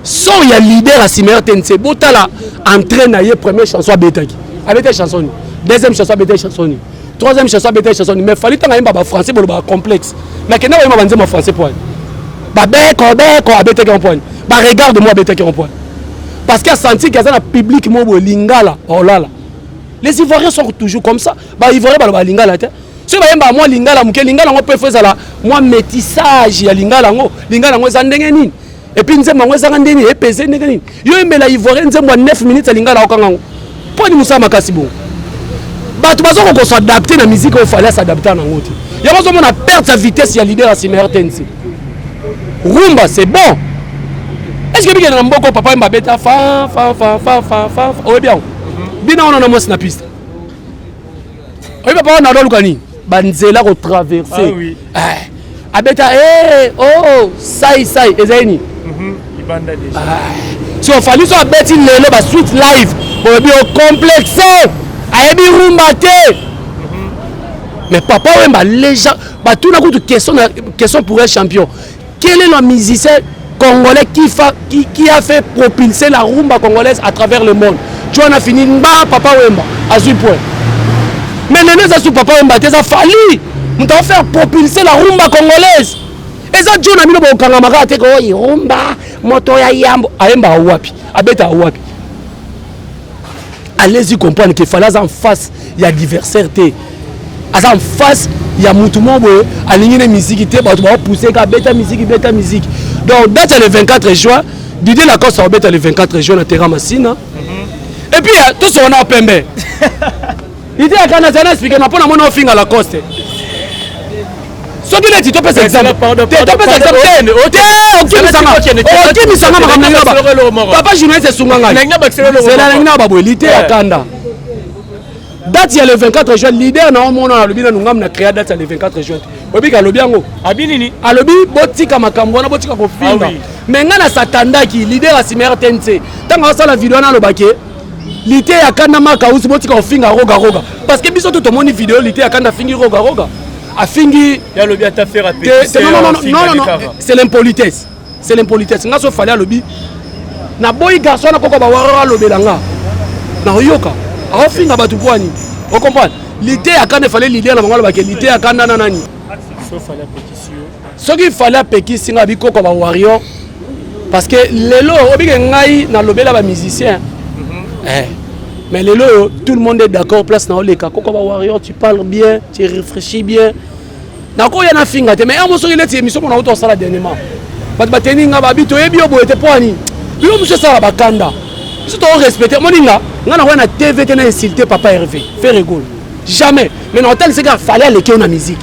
Sans il y a leader à Simer TNC. Botala entraîne à première chanson à Betaki. Avec chanson. Deuxième chanson à Betaki chanson. Troisième chanson à Betaki chanson. Mais fallait tant que français pour le complexe. Mais que n'a pas vendu mon français point. Bah beko à Betaki en point. Bah regarde-moi Betaki en point. Parce qu'il a senti qu'il y a un public mo lingala. Oh là là. Les Ivoiriens sont toujours comme ça. Bah Ivoiriens ba lingala te. Si ba moi lingala muke lingala on peut faire ça moi métissage ya lingala ngo za ndenge nini. Et puis nzemba ngo za ndenge nini epese ndenge nini. Yo emela Ivoirien nzemba 9 minutes lingala okanga ngo. Po ni musa makasi bon. Ba tu bazo ko s'adapter na musique il fallait s'adapter na ngoti. Ya bazo mona perdre sa vitesse ya leader à Simer TNC. Rumba c'est bon. Est-ce que bien na mboko papa mba beta fa o bien. Bina on a mo na piste. Oui papa on a do lukani. Banzela ko traverser. Ah oui. Abeta oh sai ezeni. Ibanda déjà. Si on fallait so abeti lelo ba suite live pour bien complexé. Ayebi rumba te. Mais papa Wemba légende ba tout na ko question pour un champion. Quel est le musicien congolais qui a fait propulser la rumba congolaise à travers le monde? Tu en as fini papa Wemba à ce point. Mais les gens papa Wemba ça fallu nous avons fait propulser la rumba congolaise. Et ça John a mis le kangamaka te ko rumba moto ya yambo aemba wapi abeta wapi. Allez-y comprendre qu'il fallait en face il y a diversité. En face il y a mutumo boye aligner les musiques te ba pousser ka beta musique. Donc date le 24 juin, Didier Lacoste va beta le 24 juin à Terra Massina. Et puis tout ce qu'on a pembe. Didier Lacoste a expliqué na pona mona finga Lacoste. Soki leti to pesa exemple. To pesa exemple. Papa journaliste sunganga. C'est la ngina ba boelité akanda. Date il y a le 24 juin, leader na mona na lobina ngam na créer date le 24 juin. Obi ka lobi yango. Abi nini? Alobi botika makambo na botika ko finga. Mais ngana satanda ki leader a Simer TNC. Tanga ça la vidéo na lobake. Lité ya kanda maka usi botika ko finga roga. Parce que biso to moni vidéo lité ya kanda fingi roga. A fingi ya lobi ata faire répéter. Non, c'est l'impolitesse. C'est l'impolitesse. Nga so fallait alobi. Na boy garçon na koko ba wara lobelanga. Na yoka. A finga batu kwani. Vous comprenez? L'idée à quand il fallait l'idée à la maman l'idée à quand nanani. Ce qu'il fallait pékissi nga biko comme warrior parce que lelo obi ngai na lobela ba musicien. Mais lelo tout le monde est d'accord place na oleka koko ba warrior tu parles bien, tu réfléchis bien. Na ko yana finga te mais amo so il est émission pour na auto sala dernièrement. Ba teni nga ba bito ebi obo ete poani. Bilo monsieur sala ba kanda. Si tu respectes, mon inga, on a na TV qui n'a insulté papa Hervé, fait rigole. Jamais. Mais dans tel c'est qu'il fallait aller dans la musique.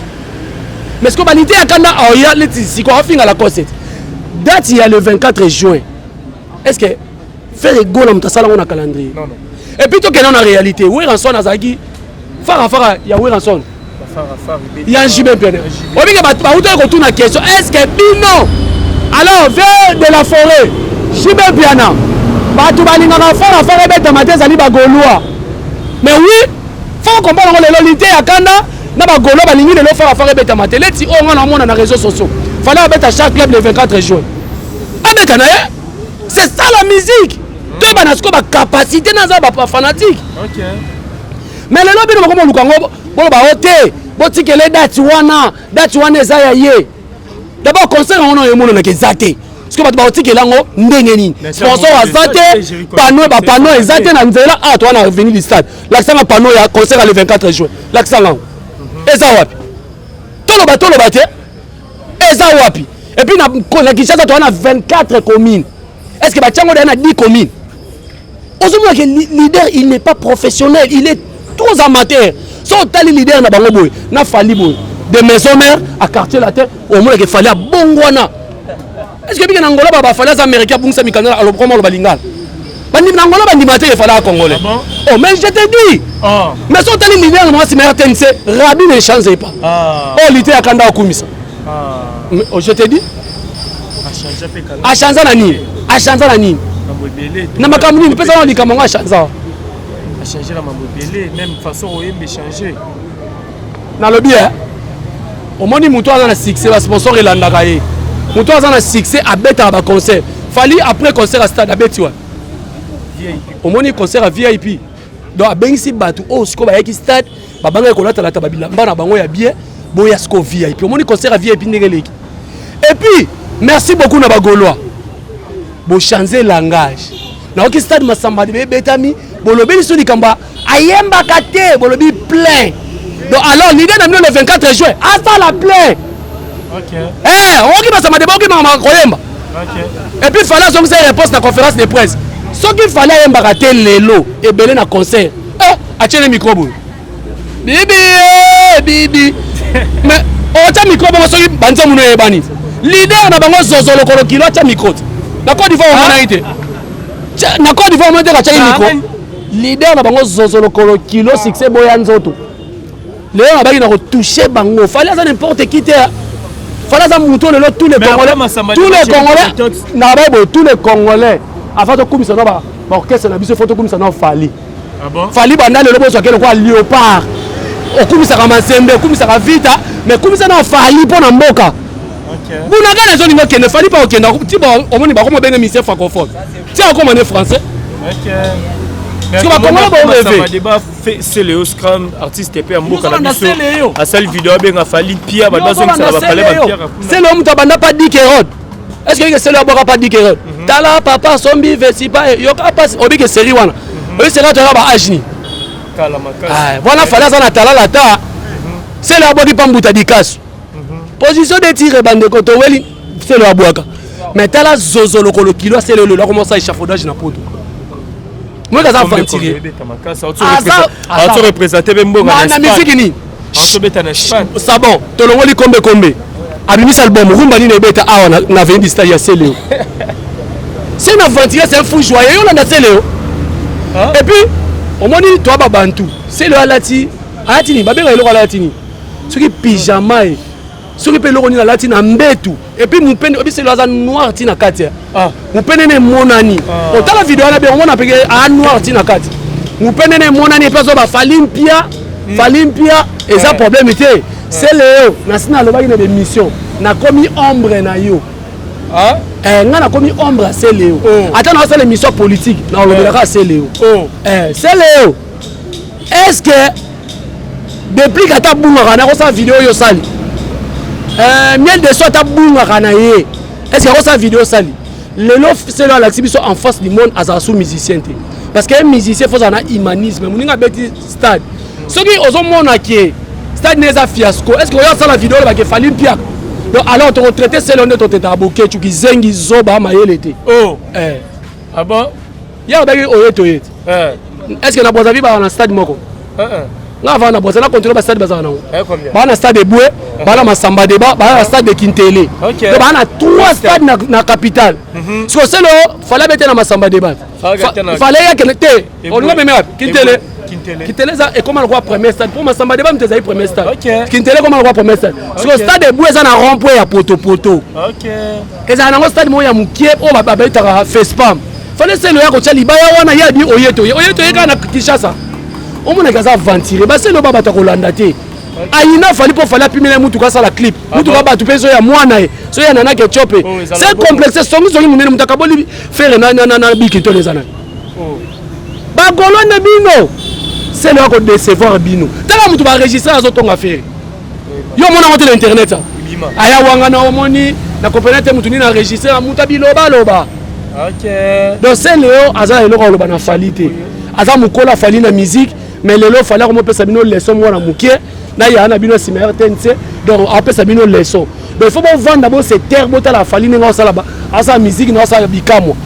Mais ce que l'idée à Kanda, il y a les si quoi fin à la concert. Date il y a le 24 juin. Est-ce que faire rigole dans ta salle on a calendrier? Non. Et puis toi qui est dans la réalité, où est Ranson Azagi? Fara, il y a où est Ranson? Il y a un jubin plein. On dit que bah où tu retournes la question. Est-ce que Bino alors vers de la forêt, jubin piano. Batu balingaka fara beta mateza li bagolwa. Mais oui, faut comprendre le lolité ya kanda na bagolwa balingi le fara beta matela ti o ngana mona na réseaux sociaux. Fallait beta chaque club le 24 juin. Avec Anaye, c'est ça la musique. Toi banasko ba capacité na za ba fanatique. OK. Mais le lobi no ko lukango bo ba hote, bo tikele date wana eza ya ye. D'abord concert on a yemono na kezate. Parce que tu as dit que sponsor à Zate, panneau et Zate na nzela. Ah, toi on a revenu du stade. L'accent à panneau, il y a concert le 24 juin. L'accent là. Et ça wapi. Tout le bateau. Et ça wapi. Et puis la Kinshasa, toi on a 24 communes. Est-ce que Batiango a 10 communes? Aujourd'hui, le leader, il n'est pas professionnel, il est trop amateur. Si on a le leader, il a fallu de maison mère à quartier la terre, au moins il fallait à Bongwana. Est-ce que bien Angola va falloir les Américains pour ça mikana à l'opromo le balingal. Bandi Angola bandi maté il fallait à Congolais. Oh mais je te dis. Mais si on a le leader moi si meilleur TNC, Rabi ne change pas. Oh l'ité à Kanda Okumisa. Je te dis. A changer la nini. Na makamuni ni pesa on dit comment changer. A changer la mambobele même façon on aime changer. Na le bien. Au moins ni muto a na succès va sponsor elandaka ye. Muto a na succès à beta ba concert. Fali après concert à stade à Betiwa. Au moins concert à VIP. Donc à Bengisi Batu, oh, ce qu'on va avec stade, babanga et kolata la tababila, bana bango ya bien, boya ce qu'on VIP. Au moins concert à VIP négeleki. Et puis, merci beaucoup na bagolois. Bo changer langage. Na ok stade Masamba de Betami, bolobi li soni kamba, ayemba kate, bolobi plein. Donc alors l'idée n'a le 24 juin, à ça la plein. OK. Eh, on qui Masamba de Boki mama koyemba. OK. Et puis fallait que ça réponse na conférence de presse. Ce qu'il fallait ayemba kate lelo et belé na concert. Eh, a le micro boule. Bibi. Mais on t'a micro bon soki banza muno ebani. Leader na bango zozolo kolo kilo t'a micro. Na Côte d'Ivoire on a été. Na Côte d'Ivoire on a été micro. Leader na bango zozolo kolo kilo succès boya nzoto. Les gens na retoucher bango. Fallait ça n'importe qui te. Fallait ça mouton le tous les Congolais. Tous les Congolais. Na ba tous les Congolais. Avant de comme ça na ba orchestre na biso photo comme ça na Fali. Ah bon? Fali banda le lobo so kele kwa léopard. Okumisaka Mazembe, okumisaka Vita, mais okumisaka na Fali pour na mboka. OK. Vous n'avez pas besoin de ne fallait pas OK. Tu vas au moins ba comme ben ministère francophone. Tu as comme en français. OK. Parce que ba Congolais ba rêver. Débat fait c'est le Scrum artiste EP mboka na biso. A celle vidéo ben a Fali Pia ba bazo ça va parler ba Pierre. C'est l'homme ta banda pas dit Kérod. Est-ce que c'est le boka pas dit Kérod? Tala papa sombi vesipa yoka pas obi que série wana. Obi sera ta ba ajni. Voilà, fallait ça natala la ta. C'est la boîte qui pambuta di casse. Position de tir bande koto weli, c'est le aboaka. Mais tala zozo lokolo kilo c'est le là comment ça échafaudage na poto. Moi ça va tirer. Ah ça représenter même bon na musique ni. Ça bon, to lo woli kombe. Abimi album rumba ni nebeta awa na vendi stade ya Seleo. C'est na ventiler c'est un fou joyeux on a Seleo. Et puis au moins toi babantu c'est le alati atini babenga eloko alatini soki pyjama soki pe eloko ni alati na mbetu et puis mupende obi c'est le aza noir tina kati mupende ne monani otala video na be on a peke a noir tina kati mupende ne monani pe so ba falimpia et ça problème était c'est le na sina lobaki na des missions na komi ombre na yo nga na komi ombre à Seleo. Attends, on a les missions politiques. Non, on verra à Seleo. Seleo. Est-ce que depuis que tu as bougé à la vidéo yo sali miel de soie tu as bougé à la est-ce que tu vidéo sali le lot c'est là l'exhibition en face du monde à sous musicien parce qu'un musicien faut un humanisme mon nga beti stade ceux qui osent mon qui stade n'est pas fiasco est-ce que regarde ça la vidéo là que fallait pire. Donc alors tu retraité c'est l'on de ton tabaké tu qui zengi zoba maïelete. Ah bon? Ya ba oyetoyet. Est-ce que na bozavi ba na stade moko? Na va na bozana contrôler ba stade bazana. Combien? Ba na stade de Boué, ba na Masamba Deba, ba na stade de Kintele. Donc ba na 3 stades na capitale. Parce que c'est le fallait mettre na Masamba Deba. Fallait ya que te. On va même Kintele. Kintele ça et comment le roi premier stade pour Masamba Deba m'te zaï premier stade. Kintele comment le roi premier stade. Parce que stade de Boué ça na rond-point ya poto. OK. Et ça na stade mo ya mukie o ba ba ta FESPAM. Fallait c'est le ya ko tchali ba ya wana ya di oyeto kana Kinshasa. On m'a dit aventurer bah c'est le baba ta kolanda te aina fallait pour fallait pimela mutu ka sala clip mutu ka ba tu peso ya mwana so ya nana ke chope c'est complexe songi songi munene mutakaboli faire na bikito les ana ba golone bino c'est le ko décevoir bino tala mutu ba enregistrer azotonga faire yo mona moto l'internet aya wanga na omoni na comprenate mutu ni na enregistrer muta biloba loba. OK. Donc c'est Léo aza eloko loba na falite aza mukola fali na musique mais lelo fallait qu'on peut sabino leçon moi na mukie na ya na bino sima RTNC donc après sabino leçon donc il faut pas vendre d'abord ces terres bota la fali nga sala ba asa musique na sala bikamo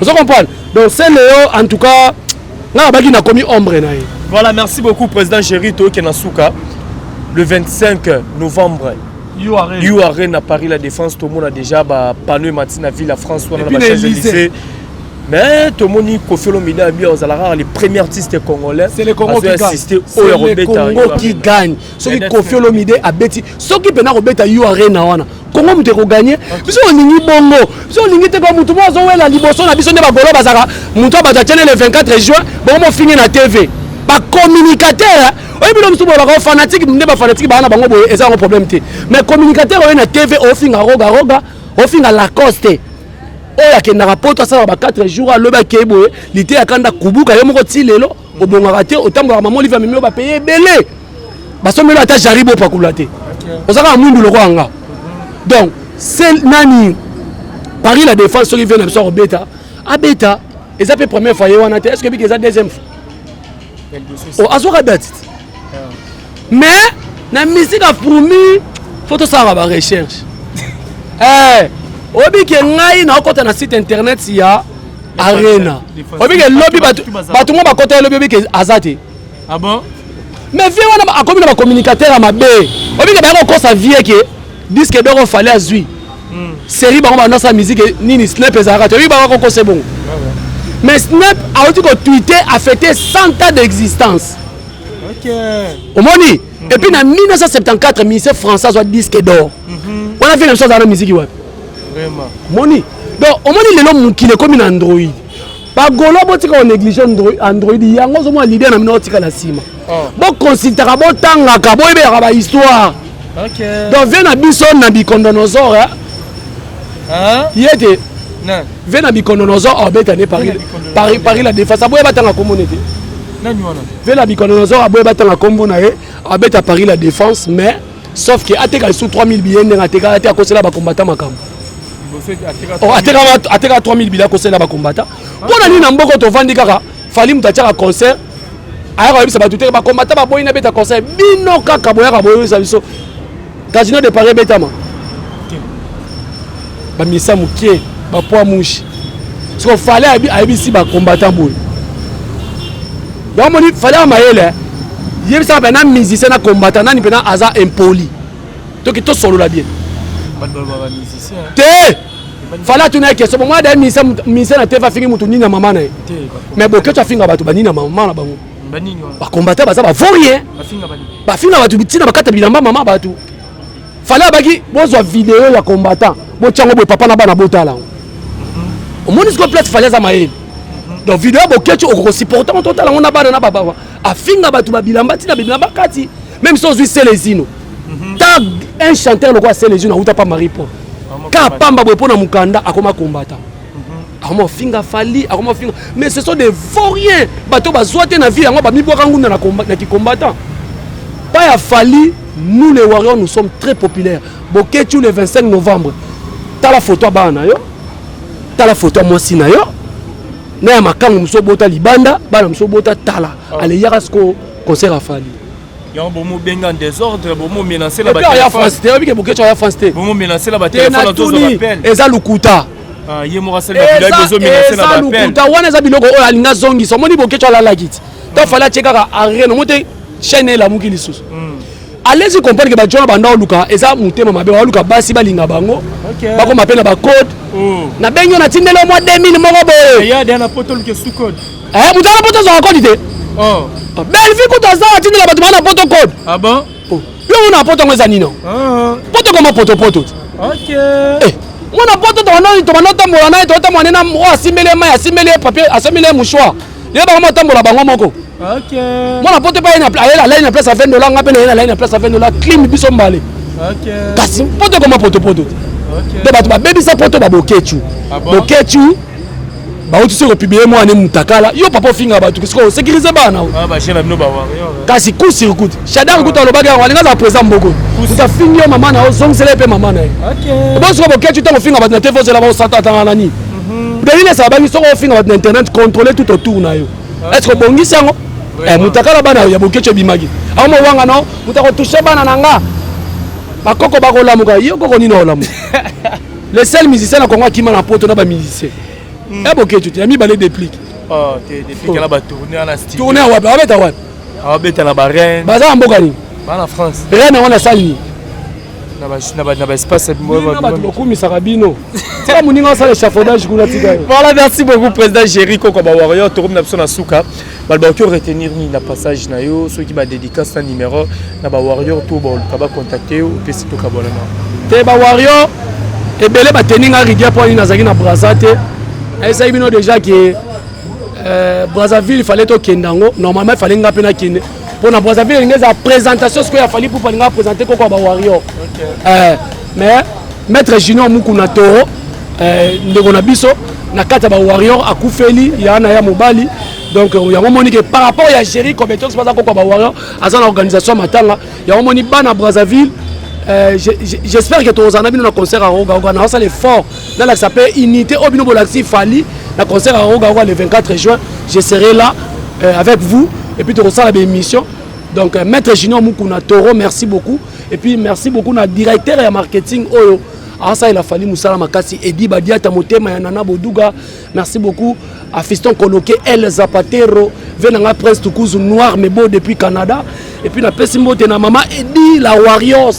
vous comprenez donc c'est Léo en tout cas na baki na komi ombre na ye. Voilà, merci beaucoup président Gerito Kenasuka. Le 25 novembre URN à Paris la Défense tout le monde a déjà ba panneau matina ville la France ou dans la Champs-Élysées. Mais tout le monde Koffi Olomide a mis aux alarmes les premiers artistes congolais. C'est le Congo qui gagne. C'est le Congo qui gagne. Ceux qui Koffi Olomide a bêti. Ceux qui peuvent rebêter URN na wana. Congo mute ko gagner. Biso olingi bongo. Biso olingi te ko mutu mo zo wela liboso na biso ne ba golo bazaka. Mutu ba tchane le 24 juin. Bon mo fini na TV. Ba communicateur. Oyi bilo mutu ba ko fanatique ne ba fanatique ba na bango boye eza un problème te. Mais communicateur oyi na TV o finga roga. O finga Lacoste. oyo akendaka poto asalaka ba 4 jours alobi akei boye lite akanda kubuka yo moko ti lelo obongaka te otambolaka mama olive amemi yo bapaye ebele basomeli ata jaribe opakula te ozalaka mwindu loko yanga donc c'est nani Paris la défense soki vient na biso kobeta abeta eza mpe première fois ye wana te est ce que biki eza deuxième fois azwaka date mais na misika promis faut tosalaka barecherche obiki ngai naokɔta na site internet ya arena obiki lobi bato ngo bakɔta elobi obiki aza te mais vie wana akomi na bacommunicateur ya mabe obiki bayaka okosa vie ke disque doko fale azwi série bango bandasa musique nini snap ezalaka te obi bakaka kokosa bongo mais snap auti kotwitter afêté 100 ans d'existence omoni et puis na 1974 ministère français azwa disque d'or wana vie na biso azala na musique wapi moni donc omoni lelo mokili ekomi na android bagolo botika konéglige android yango ozomona lider na bino otika na nsima boconsultaka botangaka boyebelaka bahistoire donc vie na biso na bicondonosore ye te vie na bicondonosore obetane Paris la défense aboye batanga komone te vie na bicondonosore aboye batanga kombo na ye abeta Paris la défense mais sauf que ateka sous 3000 billets ndenge ateka te akosela bakombata makambo ateka 3000 billets akosela bakombata mpona nini na mboko tovandi kaka fali moto atiaka concert ayaka oyebisa bato te bakombata baboyi na beta concert bino kaka boyaka boyebisa biso casino de Paris betama bamisa mokie bapoa mushi soko fale ayebisi bakombata boye yamoni fale amayele yebisa pena musicien na combattant nani pena aza impoli toki tosolola bien te fala tuna question moi da musicien na te va fingi mutu nini na mama na ye mais boke tu afinga bato banini na mama na bango bakombata baza bavorien bafinga bato bitina bakata bilamba mama bato fala baki bozwa video ya combattant bochango boye papa na bana botala omoni siko plate fala za mayele donc video boke tu okosupporta on total on na bana na baba afinga bato babilamba tina bilamba kati même si ozwi selezino ta un chanteur le quoi selezino uta pa maripo ka pamba boye pona mukanda akoma combattant akoma finga fali akoma finga mais ce sont des vauriens bato bazwa te na vie yango ba mibwaka ngunda na ki combattant pas ya fali. Nous les Warriors, nous sommes très populaires. Boketu le 25 novembre. T'as la photo à Bana yo. T'as la photo à Moissina yo. N'a ma kangu muso bota libanda, bana muso bota tala. Allez yarasko concert à Fali. Yon bomo benga en désordre, bomo menacer la bataille. Ya France, t'es avec Boketu ya France té. Bomo menacer la bataille, faut l'entendre rappel. Eza lukuta. Ah, yemo rasel la bila bezo menacer la bataille. Eza lukuta, wana za biloko o alinga zongi, so moni Boketu la lagiti. Ta fala cheka arena, mote chaîne la muki lisusu. Allez-y comprendre que les gens qui ont luka basi balinga bango bako mapena ba code na benyo na tindelo mo 2000 mo boye ya na poto luke sous code mutana poto zo code te belle vie ko taza tindela bato bana poto code ah bon yo na poto ngeza nino poto comme poto OK mona poto to bana tambola na to tamwana na mo asimele mai asimele papier asimele mouchoir ye ba mo tambola bango moko OK. Moi la porte pas une la place à 20 $, ngapena ina la place à 20 $, clean biso mbale. OK. Kasi poto comme poto. OK. De bato ba baby sa poto ba boketu. Boketu ba uti se publier moi ane mutakala. Yo papa finga bato kisko sécuriser bana. Ah ba chena bino ba wa. Kasi coup sur coup. Shadar kuta lo baga walinga za présent mboko. Uta fingi yo mama na ozongzela pe mama na. OK. Bo so boketu tango finga bato na TV zela ba sata tanga nani. Dali sa ba biso ko finga bato na internet contrôler tout autour na yo. Est-ce que bongisi yango mutakala bana ya bokecho bimagi awo mo wanga no mutako toucher bana nanga bakoko bakolamuka yo koko nino olamu le seul musicien na Congo qui m'a na poto na ba musicien bokecho te mi balé déplique te déplique la ba tourner na studio tourner wapi abeta wapi abeta na ba Rennes baza mboka ni ba na France Rennes on a sali na ba espace beaucoup misarabino c'est mon ninga ça l'échafaudage kuna tika. Voilà, merci beaucoup président Jericho Koba Warrior torum na na suka balba ko retenir ni na passage na yo ceux qui ba dédicace na numéro na ba Warrior tout ba kaba contacter ou pesi to kabola na te ba Warrior e belé ba teninga rigia pour na zaki na Brazzaville et ça bino déjà que Brazzaville il fallait to kendango normalement il fallait ngapena kende pour na Brazzaville il y a présentation ce qu'il a fallu pour pas présenter Koba Warrior mais maître Junior Mukuna Toro ndeko na biso na kata ba warrior akufeli ya na ya mobali donc ya moni que par rapport à Géry Kobetos pas encore ba warrior azana organisation matanga ya moni bana Brazzaville j'espère que tous en avez un concert à Roga on a ça l'effort dans la s'appelle unité obino bolaxi fali la concert à Roga le 24 juin je serai là avec vous et puis tu ressens la émission donc maître Junior Mukuna Toro merci beaucoup et puis merci beaucoup na directeur et marketing Oyo. Ah ça il a fallu Moussala Makasi Edi Badiata Motema ya Nana Boduga merci beaucoup à Fiston Koloke El Zapatero venanga Prince Tukuzu Noir mais beau depuis Canada et puis na Pesimote na maman Edi la Warriors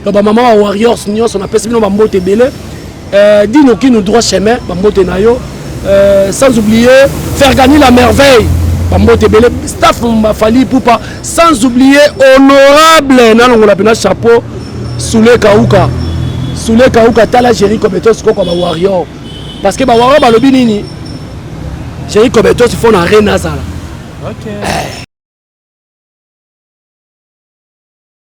donc maman Warriors nyos on a Pesimote na Mbote Belé Dino qui nous droit chemin Mbote na yo sans oublier faire gagner la merveille Mbote Belé staff Mafali Poupa sans oublier honorable na la pena chapeau Soule Kauka Soule Kauka tala Géry Kobetos ko ba warrior parce que ba warrior ba lobi nini Géry Kobetos il faut na reine azala. OK.